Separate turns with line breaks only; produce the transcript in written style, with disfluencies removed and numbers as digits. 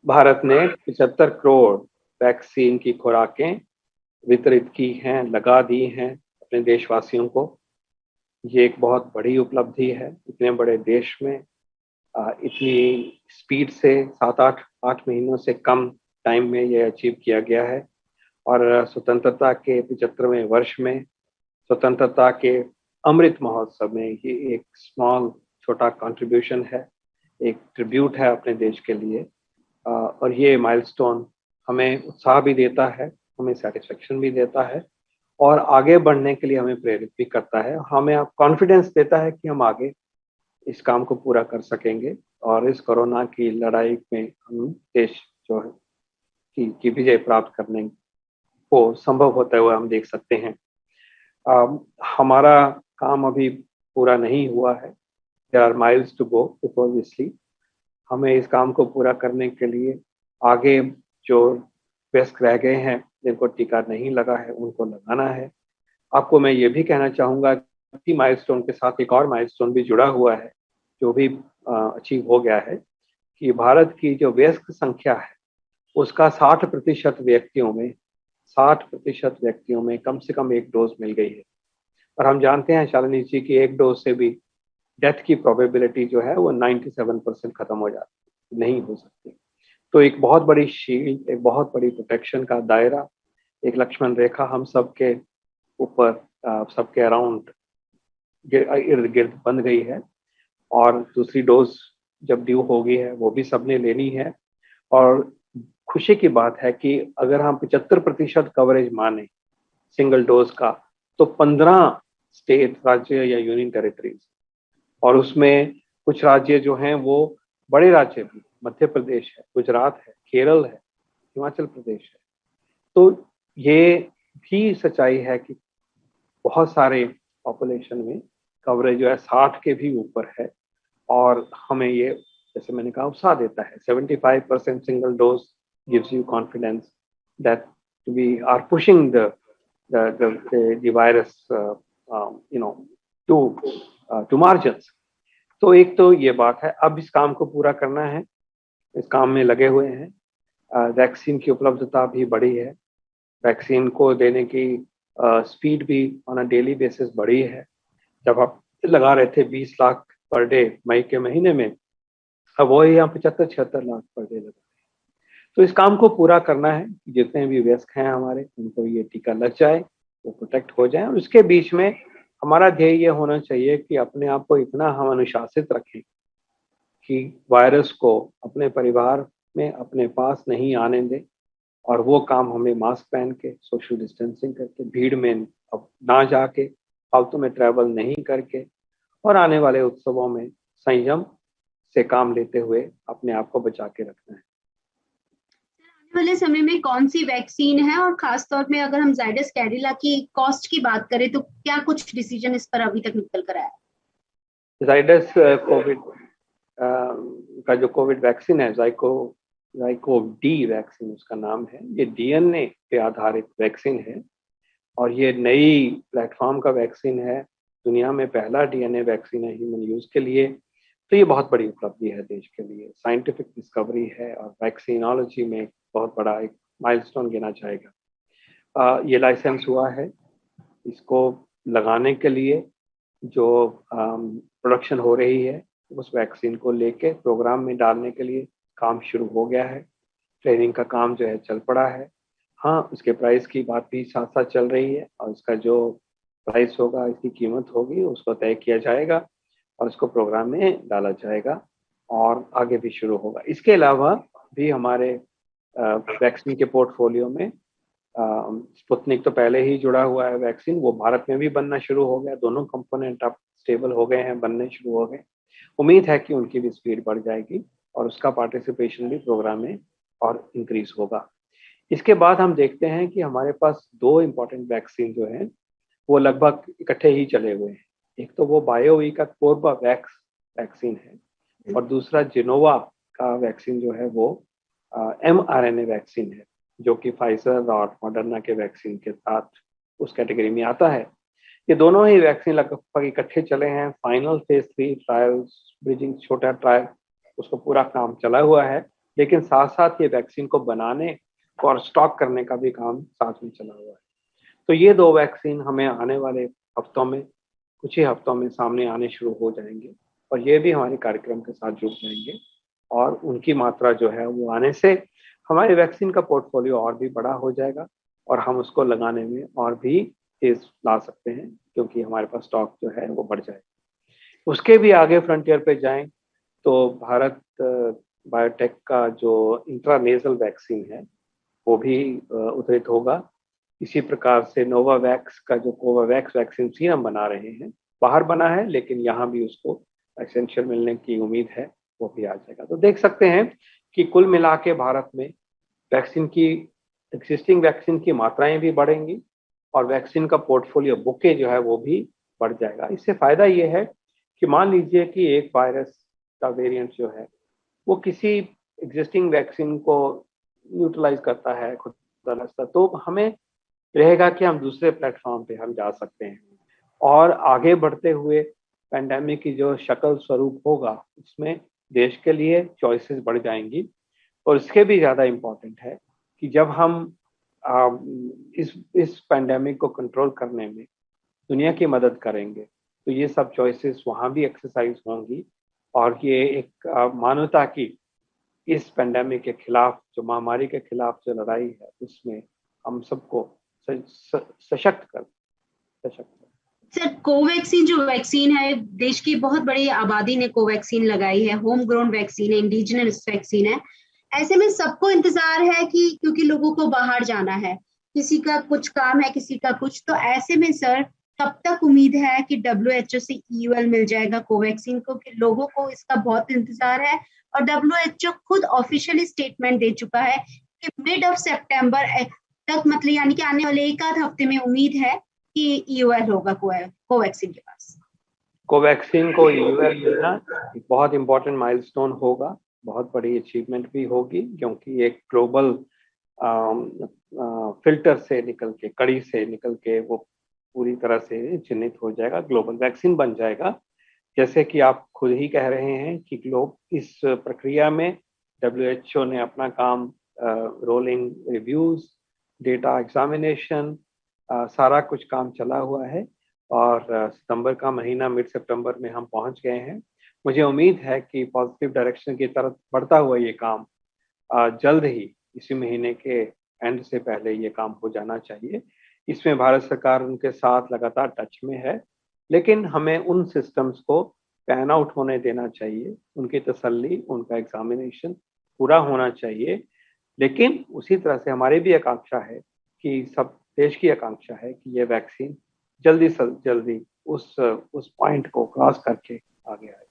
भारत ने 75 करोड़ वैक्सीन की खुराकें वितरित की हैं, लगा दी हैं अपने देशवासियों को। ये एक बहुत बड़ी उपलब्धि है। इतने बड़े देश में इतनी स्पीड से 7 8 8 महीनों से कम टाइम में ये अचीव किया गया है। और स्वतंत्रता के 75वें वर्ष में, स्वतंत्रता के अमृत महोत्सव में ये एक स्मॉल छोटा कंट्रीब्यूशन है, एक ट्रिब्यूट है अपने देश के लिए। और ये माइलस्टोन हमें उत्साह भी देता है, हमें सेटिस्फेक्शन भी देता है और आगे बढ़ने के लिए हमें प्रेरित भी करता है। हमें आप कॉन्फिडेंस देता है कि हम आगे इस काम को पूरा कर सकेंगे और इस कोरोना की लड़ाई में हम देश जो है की विजय प्राप्त करने को संभव होते हुए हम देख सकते हैं। हमारा काम अभी पूरा नहीं हुआ है। There are miles to go obviously. हमें इस काम को पूरा करने के लिए आगे जो वयस्क रह गए हैं, जिनको टीका नहीं लगा है, उनको लगाना है। आपको मैं ये भी कहना चाहूँगा कि माइलस्टोन के साथ एक और माइलस्टोन भी जुड़ा हुआ है, जो भी अचीव हो गया है, कि भारत की जो वयस्क संख्या है उसका 60% व्यक्तियों में कम से कम एक डोज मिल गई है। और हम जानते हैं शालिनी जी की एक डोज से भी डेथ की प्रोबेबिलिटी जो है वो 97% खत्म हो जाती, नहीं हो सकती। तो एक बहुत बड़ी शील्ड, एक बहुत बड़ी प्रोटेक्शन का दायरा, एक लक्ष्मण रेखा हम सबके ऊपर, सबके अराउंड इर्द गिर्द बन गई है। और दूसरी डोज जब ड्यू हो गई है वो भी सबने लेनी है। और खुशी की बात है कि अगर हम 75% कवरेज माने सिंगल डोज का, तो 15 स्टेट, राज्य या यूनियन टेरिटरीज, और उसमें कुछ राज्य जो हैं वो बड़े राज्य भी, मध्य प्रदेश है, गुजरात है, केरल है, हिमाचल प्रदेश है। तो ये भी सच्चाई है कि बहुत सारे पॉपुलेशन में कवरेज जो है 60 के भी ऊपर है। और हमें ये, जैसे मैंने कहा, उत्साह देता है। 75% single dose gives you confidence that we are pushing the virus you know to margins. तो एक तो ये बात है। अब इस काम को पूरा करना है, इस काम में लगे हुए हैं। वैक्सीन की उपलब्धता भी बढ़ी है, वैक्सीन को देने की स्पीड भी ऑन अ डेली बेसिस बढ़ी है। जब आप लगा रहे थे 20 लाख पर डे मई के महीने में, अब वही यहाँ 75 76 लाख पर डे लगा। तो इस काम को पूरा करना है। जितने भी वयस्क हैं हमारे, उनको ये टीका लग जाए, वो प्रोटेक्ट हो जाए। और उसके बीच में हमारा ध्येय ये होना चाहिए कि अपने आप को इतना हम अनुशासित रखें कि वायरस को अपने परिवार में, अपने पास नहीं आने दें। और वो काम हमें मास्क पहन के, सोशल डिस्टेंसिंग करके, भीड़ में अब ना जाके, फालतू में ट्रैवल नहीं करके, और आने वाले उत्सवों में संयम से काम लेते हुए अपने आप को बचा के रखना है।
आने वाले समय में कौन सी वैक्सीन है, और खासतौर में अगर हम जाइडस कैडिला की कॉस्ट की बात करें तो क्या कुछ डिसीजन इस पर अभी तक निकल कर आया?
जाइडस कोविड का जो कोविड वैक्सीन है, जाइकोव डी वैक्सीन उसका नाम है। ये डीएनए पे आधारित वैक्सीन है और ये नई प्लेटफॉर्म का वैक्सीन है। दुनिया में पहला डीएनए वैक्सीन है ह्यूमन यूज के लिए। तो ये बहुत बड़ी उपलब्धि है देश के लिए, साइंटिफिक डिस्कवरी है और वैक्सीनोलॉजी में बहुत बड़ा एक माइलस्टोन गिना जाएगा। ये लाइसेंस हुआ है। इसको लगाने के लिए जो प्रोडक्शन हो रही है, उस वैक्सीन को लेके प्रोग्राम में डालने के लिए काम शुरू हो गया है। ट्रेनिंग का काम जो है चल पड़ा है। हाँ, उसके प्राइस की बात भी साथ साथ चल रही है और इसका जो प्राइस होगा, इसकी कीमत होगी, उसको तय किया जाएगा और इसको प्रोग्राम में डाला जाएगा और आगे भी शुरू होगा। इसके अलावा भी हमारे वैक्सीन के पोर्टफोलियो में स्पुतनिक तो पहले ही जुड़ा हुआ है वैक्सीन, वो भारत में भी बनना शुरू हो गया। दोनों कंपोनेंट अब स्टेबल हो गए हैं, बनने शुरू हो गए। उम्मीद है कि उनकी भी स्पीड बढ़ जाएगी और उसका पार्टिसिपेशन भी प्रोग्राम में और इंक्रीज होगा। इसके बाद हम देखते हैं कि हमारे पास दो इम्पोर्टेंट वैक्सीन जो हैं वो लगभग इकट्ठे ही चले हुए हैं। एक तो वो बायोवी का कोर्बावैक्स वैक्सीन है और दूसरा जिनोवा का वैक्सीन जो है वो mRNA वैक्सीन है, जो कि फाइजर और मॉडर्ना के वैक्सीन के साथ उस कैटेगरी में आता है। ये दोनों ही वैक्सीन लगभग इकट्ठे चले हैं। फाइनल फेज 3 ट्रायल्स, ब्रिजिंग छोटा ट्रायल, उसको पूरा काम चला हुआ है। लेकिन साथ साथ ये वैक्सीन को बनाने और स्टॉक करने का भी काम साथ में चला हुआ है। तो ये 2 वैक्सीन हमें आने वाले हफ्तों में, कुछ ही हफ्तों में सामने आने शुरू हो जाएंगे और ये भी हमारे कार्यक्रम के साथ जुड़ जाएंगे और उनकी मात्रा जो है वो आने से हमारे वैक्सीन का पोर्टफोलियो और भी बड़ा हो जाएगा और हम उसको लगाने में और भी तेज ला सकते हैं, क्योंकि हमारे पास स्टॉक जो है वो बढ़ जाएगा। उसके भी आगे फ्रंटियर पे जाएं तो भारत बायोटेक का जो इंट्रानेजल वैक्सीन है वो भी उद्धृत होगा। इसी प्रकार से नोवावैक्स का जो कोवावैक्स वैक्सीन सीरम बना रहे हैं, बाहर बना है लेकिन यहाँ भी उसको एसेंशियल मिलने की उम्मीद है, वो भी आ जाएगा। तो देख सकते हैं कि कुल मिला के भारत में वैक्सीन की, एग्जिस्टिंग वैक्सीन की मात्राएं भी बढ़ेंगी और वैक्सीन का पोर्टफोलियो बुके जो है वो भी बढ़ जाएगा। इससे फायदा ये है कि मान लीजिए कि एक वायरस का वेरिएंट जो है वो किसी एग्जिस्टिंग वैक्सीन को न्यूट्रलाइज करता है खुद, तो हमें रहेगा कि हम दूसरे प्लेटफॉर्म पे हम जा सकते हैं और आगे बढ़ते हुए पैंडेमिक की जो शक्ल स्वरूप होगा उसमें देश के लिए चॉइसेस बढ़ जाएंगी। और इसके भी ज़्यादा इम्पोर्टेंट है कि जब हम इस पैंडेमिक को कंट्रोल करने में दुनिया की मदद करेंगे तो ये सब चॉइसेस वहाँ भी एक्सरसाइज होंगी और ये एक मानवता की इस पैंडेमिक के खिलाफ, जो महामारी के खिलाफ जो लड़ाई है उसमें हम सबको सशक्त कर।
सर, कोवैक्सीन जो वैक्सीन है, देश की बहुत बड़ी आबादी ने कोवैक्सीन लगाई है, होम ग्रोन वैक्सीन है, इंडिजिनस वैक्सीन है। ऐसे में सबको इंतजार है कि क्योंकि लोगों को बाहर जाना है, किसी का कुछ काम है, किसी का कुछ, तो ऐसे में सर कब तक उम्मीद है कि WHO से EUL मिल जाएगा कोवैक्सीन को? कि लोगों को इसका बहुत इंतजार है और WHO खुद ऑफिशियली स्टेटमेंट दे चुका है कि मिड ऑफ सितंबर तक, मतलब यानी कि आने वाले एक आध हफ्ते में उम्मीद है कि EUL होगा कोवैक्सीन के पास।
कोवैक्सीन को EUL मिलना एक बहुत इंपॉर्टेंट माइलस्टोन होगा, बहुत बड़ी अचीवमेंट भी होगी, क्योंकि एक ग्लोबल फिल्टर से निकल के, कड़ी से निकल के वो पूरी तरह से चिन्हित हो जाएगा, ग्लोबल वैक्सीन बन जाएगा। जैसे कि आप खुद ही कह रहे हैं कि इस प्रक्रिया में WHO ने अपना काम, रोलिंग रिव्यूज, डेटा एग्जामिनेशन, सारा कुछ काम चला हुआ है और सितंबर का महीना, मिड सितंबर में हम पहुंच गए हैं। मुझे उम्मीद है कि पॉजिटिव डायरेक्शन की तरफ बढ़ता हुआ ये काम जल्द ही इसी महीने के एंड से पहले ये काम हो जाना चाहिए। इसमें भारत सरकार उनके साथ लगातार टच में है, लेकिन हमें उन सिस्टम्स को पैन आउट होने देना चाहिए, उनकी तसल्ली, उनका एग्जामिनेशन पूरा होना चाहिए। लेकिन उसी तरह से हमारी भी आकांक्षा है कि सब देश की आकांक्षा है कि ये वैक्सीन जल्दी से जल्दी उस पॉइंट को क्रॉस करके आगे आए।